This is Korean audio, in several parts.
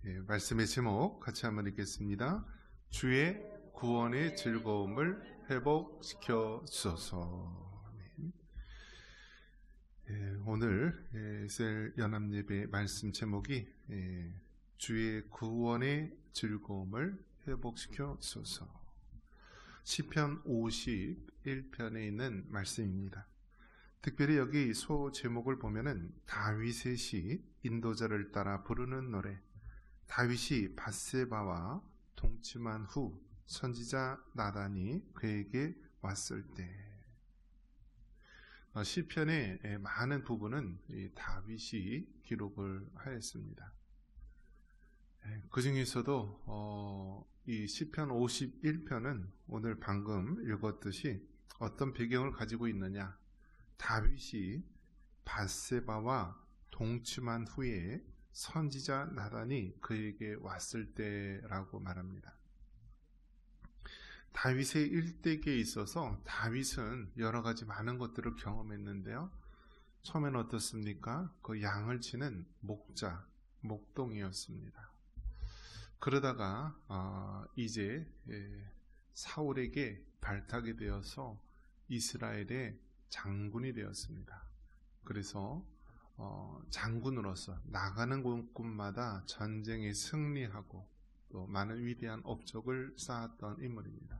말씀의 제목 같이 한번 읽겠습니다. 주의 구원의 즐거움을 회복시켜 주소서. 아멘. 오늘 셀 연합예배 말씀 제목이 주의 구원의 즐거움을 회복시켜 주소서. 시편 51편에 있는 말씀입니다. 특별히 여기 소 제목을 보면은 다윗의 시, 인도자를 따라 부르는 노래, 다윗이 밧세바와 동침한 후 선지자 나단이 그에게 왔을 때, 시편의 많은 부분은 다윗이 기록을 하였습니다. 그 중에서도 이 시편 51편은 오늘 방금 읽었듯이 어떤 배경을 가지고 있느냐, 다윗이 밧세바와 동침한 후에 선지자 나단이 그에게 왔을 때라고 말합니다. 다윗의 일대기에 있어서 다윗은 여러 가지 많은 것들을 경험했는데요. 처음에는 어떻습니까? 그 양을 치는 목자, 목동이었습니다. 그러다가 이제 사울에게 발탁이 되어서 이스라엘의 장군이 되었습니다. 그래서 장군으로서 나가는 곳마다 전쟁에 승리하고 또 많은 위대한 업적을 쌓았던 인물입니다.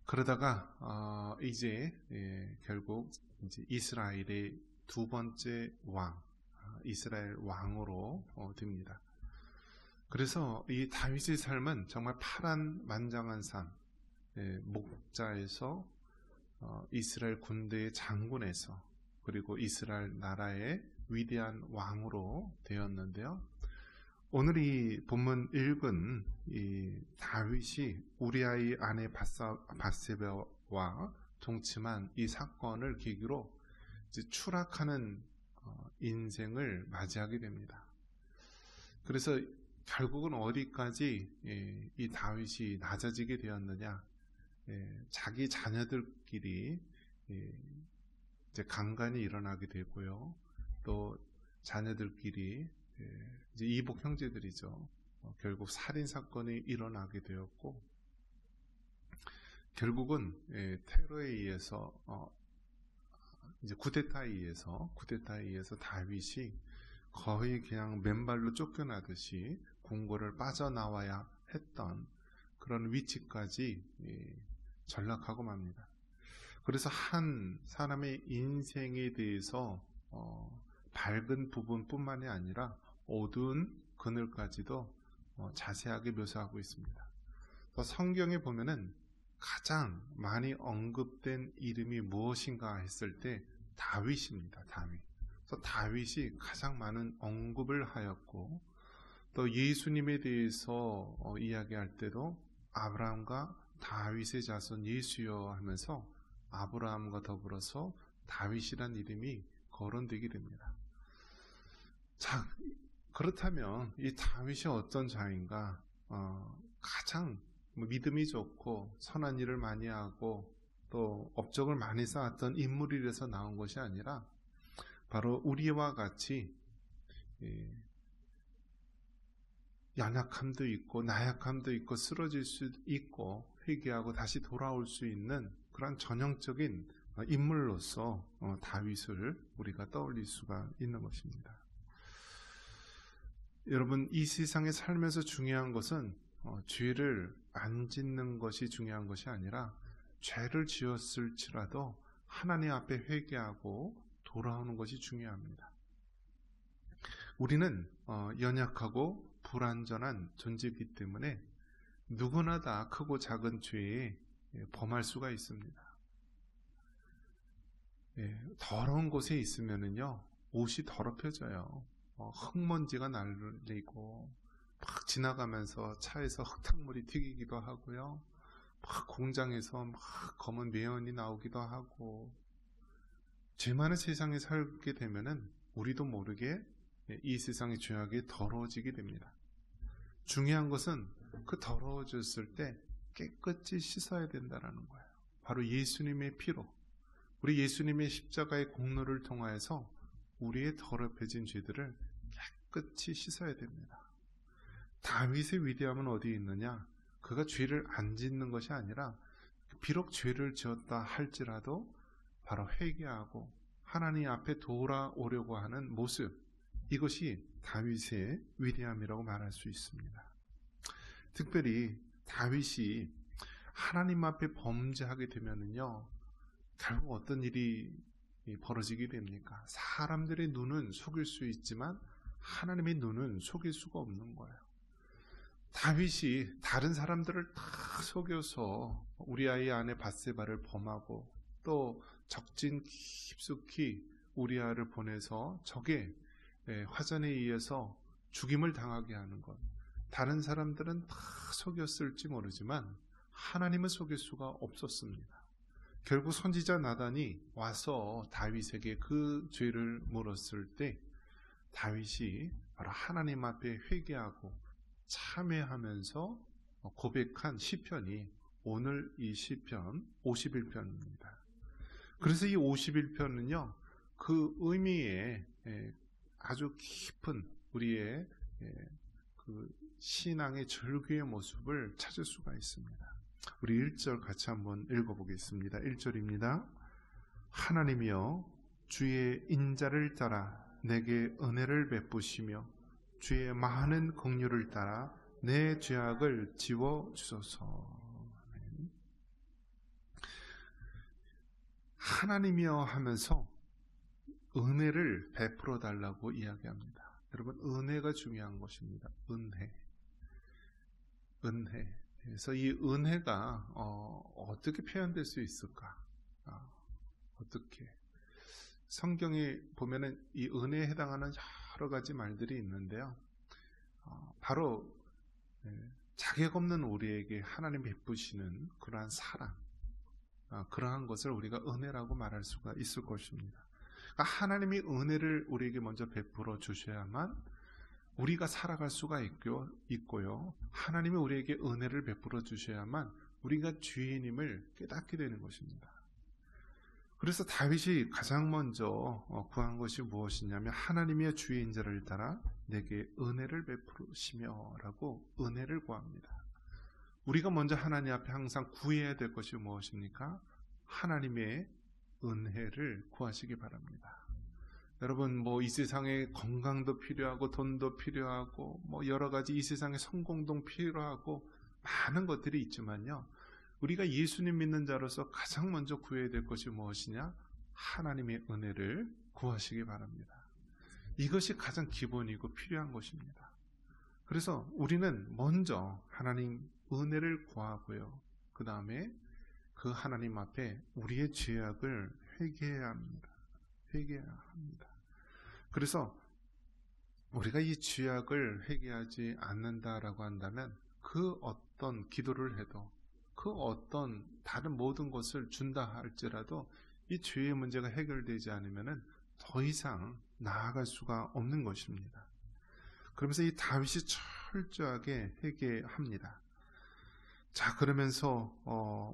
그러다가 이제 결국 이제 이스라엘의 두 번째 왕, 이스라엘 왕으로 됩니다. 그래서 이 다윗의 삶은 정말 파란만장한 삶, 목자에서 이스라엘 군대의 장군에서 그리고 이스라엘 나라의 위대한 왕으로 되었는데요. 오늘 이 본문 읽은 이 다윗이 우리아의 아내 밧세바와 동침한 이 사건을 계기로 이제 추락하는 인생을 맞이하게 됩니다. 그래서 결국은 어디까지 이 다윗이 낮아지게 되었느냐? 자기 자녀들끼리 이제 강간이 일어나게 되고요. 또 자녀들끼리 이제 이복 형제들이죠. 결국 살인 사건이 일어나게 되었고, 결국은 테러에 의해서 이제 쿠데타에 의해서 다윗이 거의 그냥 맨발로 쫓겨나듯이 궁궐을 빠져나와야 했던 그런 위치까지 전락하고 맙니다. 그래서 한 사람의 인생에 대해서 밝은 부분뿐만이 아니라 어두운 그늘까지도 자세하게 묘사하고 있습니다. 성경에 보면은 가장 많이 언급된 이름이 무엇인가 했을 때 다윗입니다. 다윗. 그래서 다윗이 가장 많은 언급을 하였고, 또 예수님에 대해서 이야기할 때도 아브라함과 다윗의 자손 예수여 하면서 아브라함과 더불어서 다윗이란 이름이 거론되게 됩니다. 자, 그렇다면 이 다윗이 어떤 자인가? 가장 믿음이 좋고 선한 일을 많이 하고 또 업적을 많이 쌓았던 인물이라서 나온 것이 아니라 바로 우리와 같이 연약함도 있고 나약함도 있고 쓰러질 수 있고 회개하고 다시 돌아올 수 있는 그런 전형적인 인물로서 다윗을 우리가 떠올릴 수가 있는 것입니다. 여러분, 이 세상에 살면서 중요한 것은 죄를 안 짓는 것이 중요한 것이 아니라 죄를 지었을지라도 하나님 앞에 회개하고 돌아오는 것이 중요합니다. 우리는 연약하고 불완전한 존재이기 때문에 누구나 다 크고 작은 죄에 범할 수가 있습니다. 더러운 곳에 있으면은요, 옷이 더럽혀져요. 흙먼지가 날리고 막 지나가면서 차에서 흙탕물이 튀기기도 하고요. 막 공장에서 막 검은 매연이 나오기도 하고, 죄 많은 세상에 살게 되면은 우리도 모르게 이 세상이 죄악이 더러워지게 됩니다. 중요한 것은 그 더러워졌을 때 깨끗이 씻어야 된다는 거예요. 바로 예수님의 피로, 우리 예수님의 십자가의 공로를 통하여서 우리의 더럽혀진 죄들을 깨끗이 씻어야 됩니다. 다윗의 위대함은 어디에 있느냐? 그가 죄를 안 짓는 것이 아니라 비록 죄를 지었다 할지라도 바로 회개하고 하나님 앞에 돌아오려고 하는 모습, 이것이 다윗의 위대함이라고 말할 수 있습니다. 특별히 다윗이 하나님 앞에 범죄하게 되면은요, 결국 어떤 일이 벌어지게 됩니까? 사람들의 눈은 속일 수 있지만 하나님의 눈은 속일 수가 없는 거예요. 다윗이 다른 사람들을 다 속여서 우리아의 아내 밧세바를 범하고 또 적진 깊숙이 우리아를 보내서 적의 화전에 의해서 죽임을 당하게 하는 것. 다른 사람들은 다 속였을지 모르지만 하나님은 속일 수가 없었습니다. 결국 선지자 나단이 와서 다윗에게 그 죄를 물었을 때 다윗이 바로 하나님 앞에 회개하고 참회하면서 고백한 시편이 오늘 이 시편 51편입니다. 그래서 이 51편은요, 그 의미에 아주 깊은 우리의 그 신앙의 절규의 모습을 찾을 수가 있습니다. 우리 1절 같이 한번 읽어보겠습니다. 1절입니다. 하나님이여 주의 인자를 따라 내게 은혜를 베푸시며 주의 많은 긍휼을 따라 내 죄악을 지워주소서. 하나님이여 하면서 은혜를 베풀어 달라고 이야기합니다. 여러분, 은혜가 중요한 것입니다. 은혜. 그래서 이 은혜가 어떻게 표현될 수 있을까? 어떻게? 성경에 보면은 이 은혜에 해당하는 여러 가지 말들이 있는데요. 바로 자격 없는 우리에게 하나님 베푸시는 그러한 사랑, 그러한 것을 우리가 은혜라고 말할 수가 있을 것입니다. 그러니까 하나님이 은혜를 우리에게 먼저 베풀어 주셔야만 우리가 살아갈 수가 있고요. 하나님이 우리에게 은혜를 베풀어 주셔야만 우리가 죄인임을 깨닫게 되는 것입니다. 그래서 다윗이 가장 먼저 구한 것이 무엇이냐면 하나님의 주의 인자를 따라 내게 은혜를 베푸시며 라고 은혜를 구합니다. 우리가 먼저 하나님 앞에 항상 구해야 될 것이 무엇입니까? 하나님의 은혜를 구하시기 바랍니다. 여러분, 이 세상에 건강도 필요하고 돈도 필요하고 여러 가지 이 세상에 성공도 필요하고 많은 것들이 있지만요, 우리가 예수님 믿는 자로서 가장 먼저 구해야 될 것이 무엇이냐? 하나님의 은혜를 구하시기 바랍니다. 이것이 가장 기본이고 필요한 것입니다. 그래서 우리는 먼저 하나님 은혜를 구하고요, 그 다음에 그 하나님 앞에 우리의 죄악을 회개해야 합니다. 그래서 우리가 이 죄악을 회개하지 않는다라고 한다면 그 어떤 기도를 해도 그 어떤 다른 모든 것을 준다 할지라도 이 죄의 문제가 해결되지 않으면 더 이상 나아갈 수가 없는 것입니다. 그러면서 이 다윗이 철저하게 회개합니다. 자, 그러면서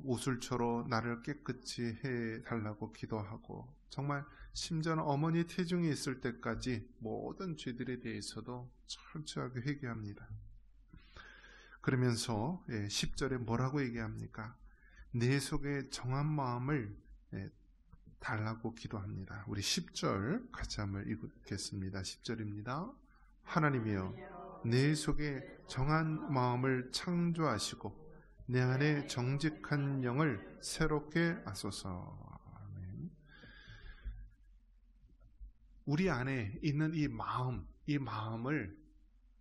오술초로 나를 깨끗이 해달라고 기도하고, 정말 심지어는 어머니 태중에 있을 때까지 모든 죄들에 대해서도 철저하게 회개합니다. 그러면서 10절에 뭐라고 얘기합니까? 내 속에 정한 마음을 달라고 기도합니다. 우리 10절 같이 한번 읽겠습니다. 10절입니다. 하나님이여 내 속에 정한 마음을 창조하시고 내 안에 정직한 영을 새롭게 하소서. 아멘. 우리 안에 있는 이 마음을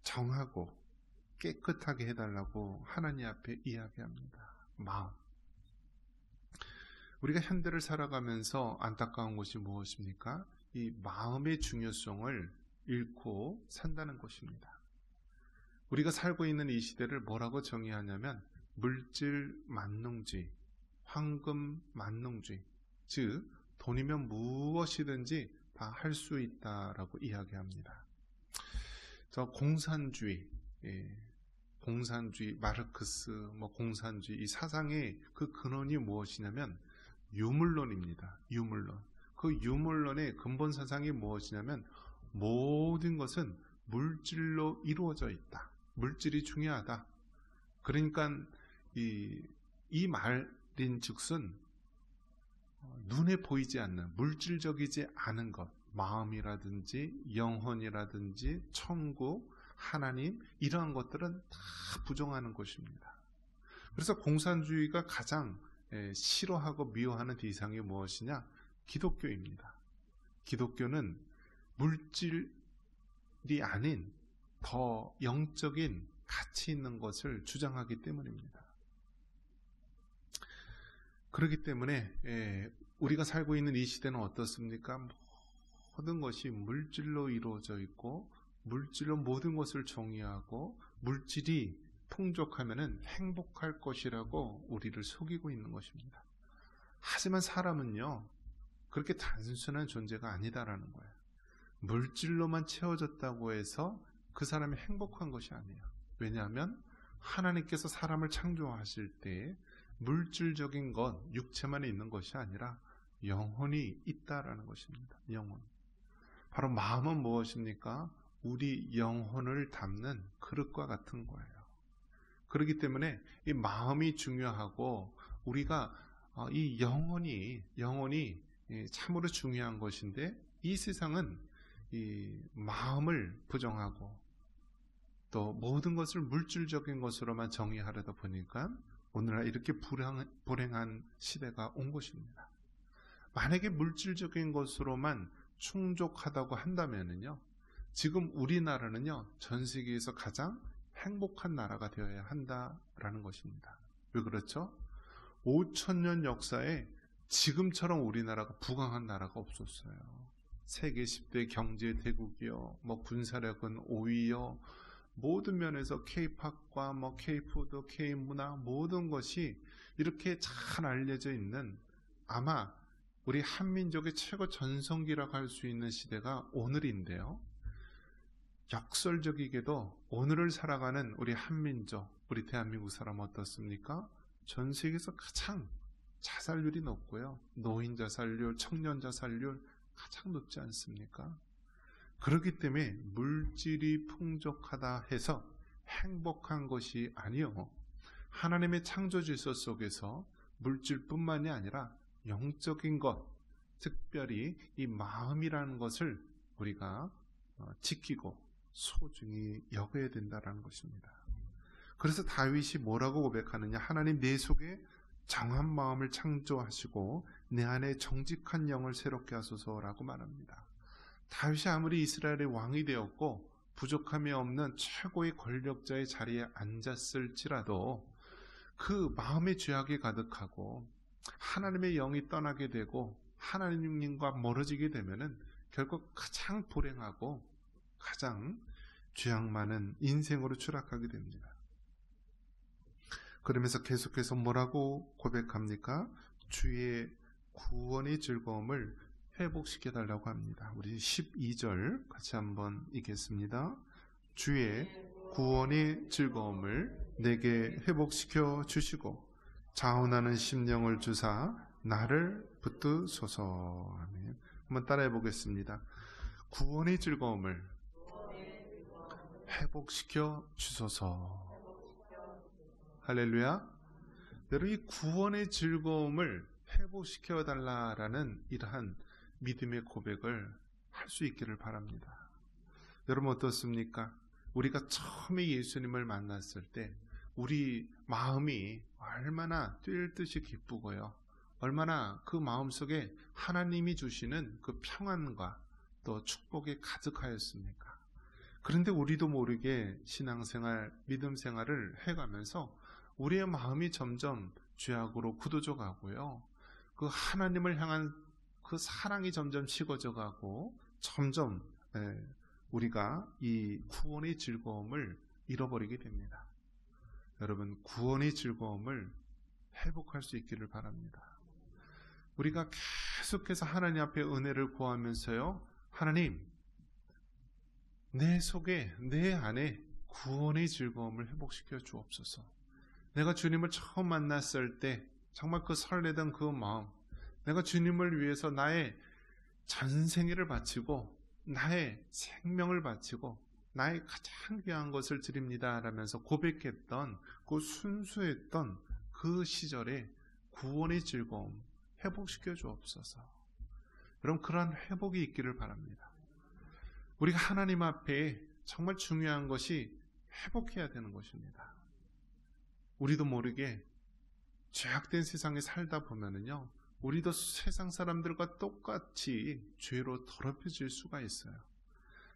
정하고 깨끗하게 해달라고 하나님 앞에 이야기합니다. 마음. 우리가 현대를 살아가면서 안타까운 것이 무엇입니까? 이 마음의 중요성을 잃고 산다는 것입니다. 우리가 살고 있는 이 시대를 뭐라고 정의하냐면 물질 만능주의, 황금 만능주의, 즉 돈이면 무엇이든지 다 할 수 있다라고 이야기합니다. 공산주의, 마르크스, 공산주의, 이 사상의 그 근원이 무엇이냐면 유물론입니다. 유물론. 그 유물론의 근본 사상이 무엇이냐면 모든 것은 물질로 이루어져 있다. 물질이 중요하다. 그러니까 이 말인 즉슨 눈에 보이지 않는 물질적이지 않은 것, 마음이라든지 영혼이라든지 천국, 하나님, 이러한 것들은 다 부정하는 것입니다. 그래서 공산주의가 가장 싫어하고 미워하는 대상이 무엇이냐? 기독교입니다. 기독교는 물질이 아닌 더 영적인 가치 있는 것을 주장하기 때문입니다. 그렇기 때문에 우리가 살고 있는 이 시대는 어떻습니까? 모든 것이 물질로 이루어져 있고 물질로 모든 것을 정의하고 물질이 풍족하면 행복할 것이라고 우리를 속이고 있는 것입니다. 하지만 사람은요, 그렇게 단순한 존재가 아니다라는 거예요. 물질로만 채워졌다고 해서 그 사람이 행복한 것이 아니에요. 왜냐하면 하나님께서 사람을 창조하실 때 물질적인 것, 육체만 있는 것이 아니라 영혼이 있다라는 것입니다. 영혼. 바로 마음은 무엇입니까? 우리 영혼을 담는 그릇과 같은 거예요. 그렇기 때문에 이 마음이 중요하고 우리가 이 영혼이 참으로 중요한 것인데, 이 세상은 이 마음을 부정하고 또 모든 것을 물질적인 것으로만 정의하려다 보니까 오늘날 이렇게 불행한 시대가 온 것입니다. 만약에 물질적인 것으로만 충족하다고 한다면요, 지금 우리나라는요, 전 세계에서 가장 행복한 나라가 되어야 한다라는 것입니다. 왜 그렇죠? 5,000년 역사에 지금처럼 우리나라가 부강한 나라가 없었어요. 세계 10대 경제 대국이요, 군사력은 5위요, 모든 면에서 K-팝과 K-푸드, K-문화 모든 것이 이렇게 잘 알려져 있는, 아마 우리 한민족의 최고 전성기라고 할 수 있는 시대가 오늘인데요. 역설적이게도 오늘을 살아가는 우리 한민족, 우리 대한민국 사람 어떻습니까? 전 세계에서 가장 자살률이 높고요, 노인 자살률, 청년 자살률 가장 높지 않습니까? 그렇기 때문에 물질이 풍족하다 해서 행복한 것이 아니요, 하나님의 창조 질서 속에서 물질뿐만이 아니라 영적인 것, 특별히 이 마음이라는 것을 우리가 지키고 소중히 여겨야 된다는 것입니다. 그래서 다윗이 뭐라고 고백하느냐? 하나님, 내 속에 정한 마음을 창조하시고 내 안에 정직한 영을 새롭게 하소서라고 말합니다. 다윗이 아무리 이스라엘의 왕이 되었고 부족함이 없는 최고의 권력자의 자리에 앉았을지라도 그 마음의 죄악이 가득하고 하나님의 영이 떠나게 되고 하나님과 멀어지게 되면은 결국 가장 불행하고 가장 죄악 많은 인생으로 추락하게 됩니다. 그러면서 계속해서 뭐라고 고백합니까? 주의 구원의 즐거움을 회복시켜달라고 합니다. 우리 12절 같이 한번 읽겠습니다. 주의 구원의 즐거움을 내게 회복시켜 주시고 자원하는 심령을 주사 나를 붙드소서. 아멘. 한번 따라해 보겠습니다. 구원의 즐거움을 회복시켜 주소서. 할렐루야. 여러분, 이 구원의 즐거움을 회복시켜 달라라는 이러한 믿음의 고백을 할 수 있기를 바랍니다. 여러분 어떻습니까? 우리가 처음에 예수님을 만났을 때 우리 마음이 얼마나 뛸 듯이 기쁘고요, 얼마나 그 마음속에 하나님이 주시는 그 평안과 또 축복이 가득하였습니까? 그런데 우리도 모르게 신앙생활, 믿음생활을 해가면서 우리의 마음이 점점 죄악으로 굳어져 가고요, 그 하나님을 향한 그 사랑이 점점 식어져 가고 점점 우리가 이 구원의 즐거움을 잃어버리게 됩니다. 여러분, 구원의 즐거움을 회복할 수 있기를 바랍니다. 우리가 계속해서 하나님 앞에 은혜를 구하면서요, 하나님, 내 속에, 내 안에 구원의 즐거움을 회복시켜 주옵소서. 내가 주님을 처음 만났을 때 정말 그 설레던 그 마음, 내가 주님을 위해서 나의 전생애를 바치고 나의 생명을 바치고 나의 가장 귀한 것을 드립니다 라면서 고백했던 그 순수했던 그 시절에 구원의 즐거움 회복시켜 주옵소서. 여러분, 그러한 회복이 있기를 바랍니다. 우리가 하나님 앞에 정말 중요한 것이 회복해야 되는 것입니다. 우리도 모르게 죄악된 세상에 살다 보면은요, 우리도 세상 사람들과 똑같이 죄로 더럽혀질 수가 있어요.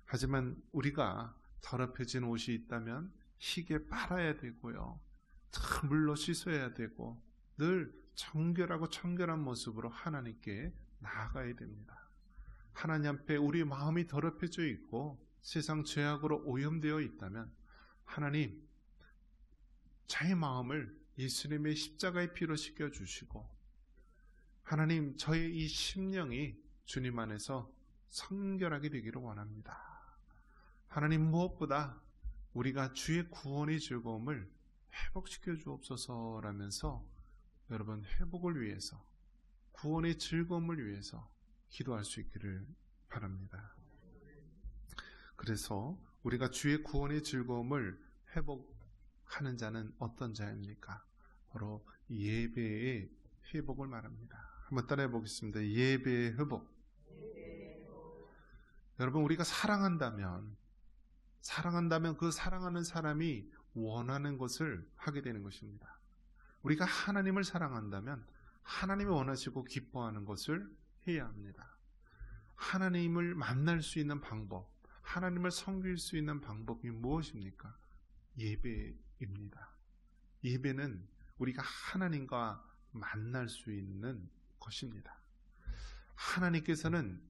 하지만 우리가 더럽혀진 옷이 있다면 희게 빨아야 되고요, 물로 씻어야 되고, 늘 정결하고 청결한 모습으로 하나님께 나아가야 됩니다. 하나님 앞에 우리 마음이 더럽혀져 있고 세상 죄악으로 오염되어 있다면, 하나님, 저의 마음을 예수님의 십자가의 피로 씻겨주시고, 하나님, 저의 이 심령이 주님 안에서 성결하게 되기를 원합니다. 하나님, 무엇보다 우리가 주의 구원의 즐거움을 회복시켜 주옵소서라면서 여러분, 회복을 위해서, 구원의 즐거움을 위해서 기도할 수 있기를 바랍니다. 그래서 우리가 주의 구원의 즐거움을 회복하는 자는 어떤 자입니까? 바로 예배의 회복을 말합니다. 한번 따라해 보겠습니다. 예배의 회복. 여러분, 우리가 사랑한다면 그 사랑하는 사람이 원하는 것을 하게 되는 것입니다. 우리가 하나님을 사랑한다면 하나님이 원하시고 기뻐하는 것을 해야 합니다. 하나님을 만날 수 있는 방법, 하나님을 섬길 수 있는 방법이 무엇입니까? 예배입니다. 예배는 우리가 하나님과 만날 수 있는 것입니다. 하나님께서는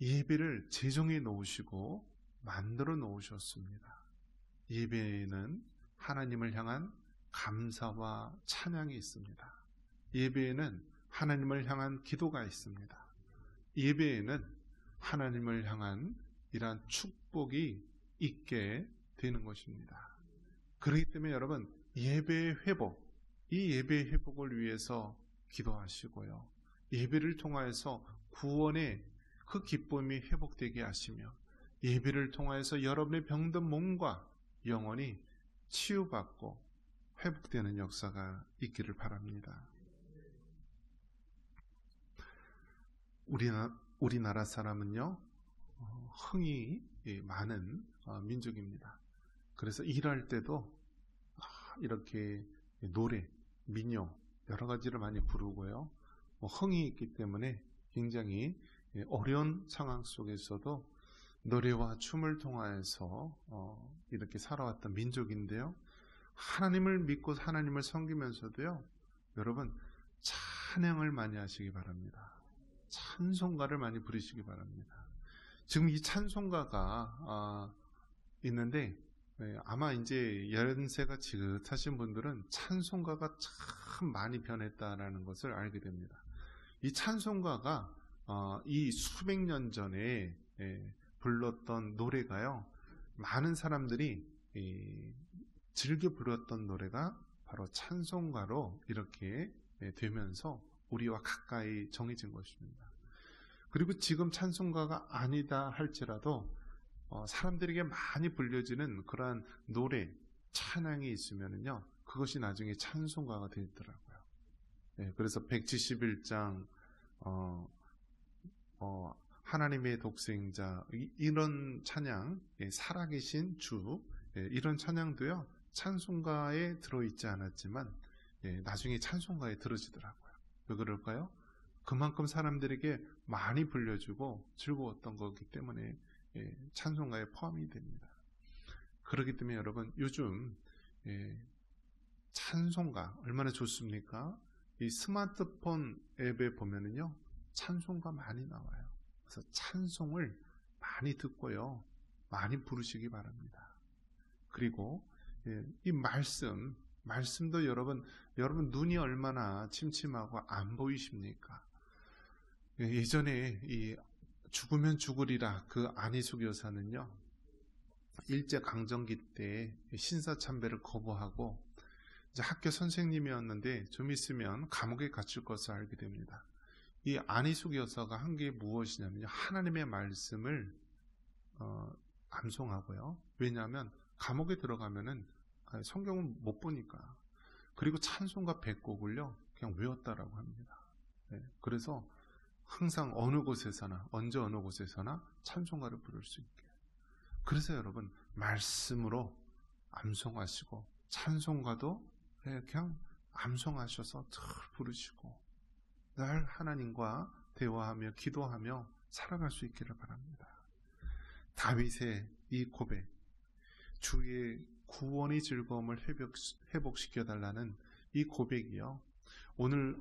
예배를 제정해 놓으시고 만들어 놓으셨습니다. 예배에는 하나님을 향한 감사와 찬양이 있습니다. 예배에는 하나님을 향한 기도가 있습니다. 예배에는 하나님을 향한 이러한 축복이 있게 되는 것입니다. 그렇기 때문에 여러분, 예배의 회복, 이 예배의 회복을 위해서 기도하시고요, 예배를 통하여서 구원의 그 기쁨이 회복되게 하시며, 예배를 통하여서 여러분의 병든 몸과 영혼이 치유받고 회복되는 역사가 있기를 바랍니다. 우리나라 사람은요, 흥이 많은 민족입니다. 그래서 일할 때도 이렇게 노래, 민요 여러 가지를 많이 부르고요, 흥이 있기 때문에 굉장히 어려운 상황 속에서도 노래와 춤을 통하여서 이렇게 살아왔던 민족인데요, 하나님을 믿고 하나님을 섬기면서도요, 여러분, 찬양을 많이 하시기 바랍니다. 찬송가를 많이 부르시기 바랍니다. 지금 이 찬송가가 있는데, 아마 이제 연세가 지긋하신 분들은 찬송가가 참 많이 변했다라는 것을 알게 됩니다. 이 찬송가가 이 수백 년 전에 불렀던 노래가요, 많은 사람들이 즐겨 불렀던 노래가 바로 찬송가로 이렇게 되면서 우리와 가까이 정해진 것입니다. 그리고 지금 찬송가가 아니다 할지라도 사람들에게 많이 불려지는 그러한 노래, 찬양이 있으면요, 그것이 나중에 찬송가가 되더라고요. 그래서 171장, 하나님의 독생자, 이런 찬양, 살아계신 주, 이런 찬양도요, 찬송가에 들어있지 않았지만 나중에 찬송가에 들어지더라고요. 왜 그럴까요? 그만큼 사람들에게 많이 불려주고 즐거웠던 거기 때문에 찬송가에 포함이 됩니다. 그렇기 때문에 여러분, 요즘 찬송가 얼마나 좋습니까? 이 스마트폰 앱에 보면은요, 찬송가 많이 나와요. 그래서 찬송을 많이 듣고요, 많이 부르시기 바랍니다. 그리고 이 말씀도 여러분 눈이 얼마나 침침하고 안 보이십니까? 예전에 이 죽으면 죽으리라 그 안희숙 여사는요, 일제강점기 때 신사참배를 거부하고 이제 학교 선생님이었는데 좀 있으면 감옥에 갇힐 것을 알게 됩니다. 이 안희숙 여사가 한 게 무엇이냐면요, 하나님의 말씀을 암송하고요. 왜냐하면 감옥에 들어가면은 성경을 못 보니까. 그리고 찬송가 100곡을요 그냥 외웠다라고 합니다. 네, 그래서 항상 어느 곳에서나 언제 어느 곳에서나 찬송가를 부를 수 있게. 그래서 여러분 말씀으로 암송하시고 찬송가도 그냥 암송하셔서 늘 부르시고 늘 하나님과 대화하며 기도하며 살아갈 수 있기를 바랍니다. 다윗의 이 고백, 주의 구원의 즐거움을 회복시켜달라는 이 고백이요, 오늘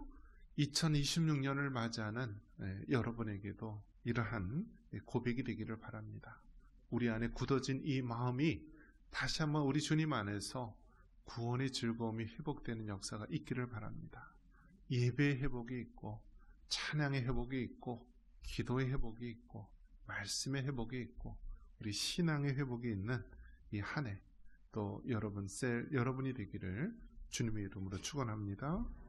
2026년을 맞이하는 여러분에게도 이러한 고백이 되기를 바랍니다. 우리 안에 굳어진 이 마음이 다시 한번 우리 주님 안에서 구원의 즐거움이 회복되는 역사가 있기를 바랍니다. 예배의 회복이 있고 찬양의 회복이 있고 기도의 회복이 있고 말씀의 회복이 있고 우리 신앙의 회복이 있는 이 한 해 또 여러분이 되기를 주님의 이름으로 축원합니다.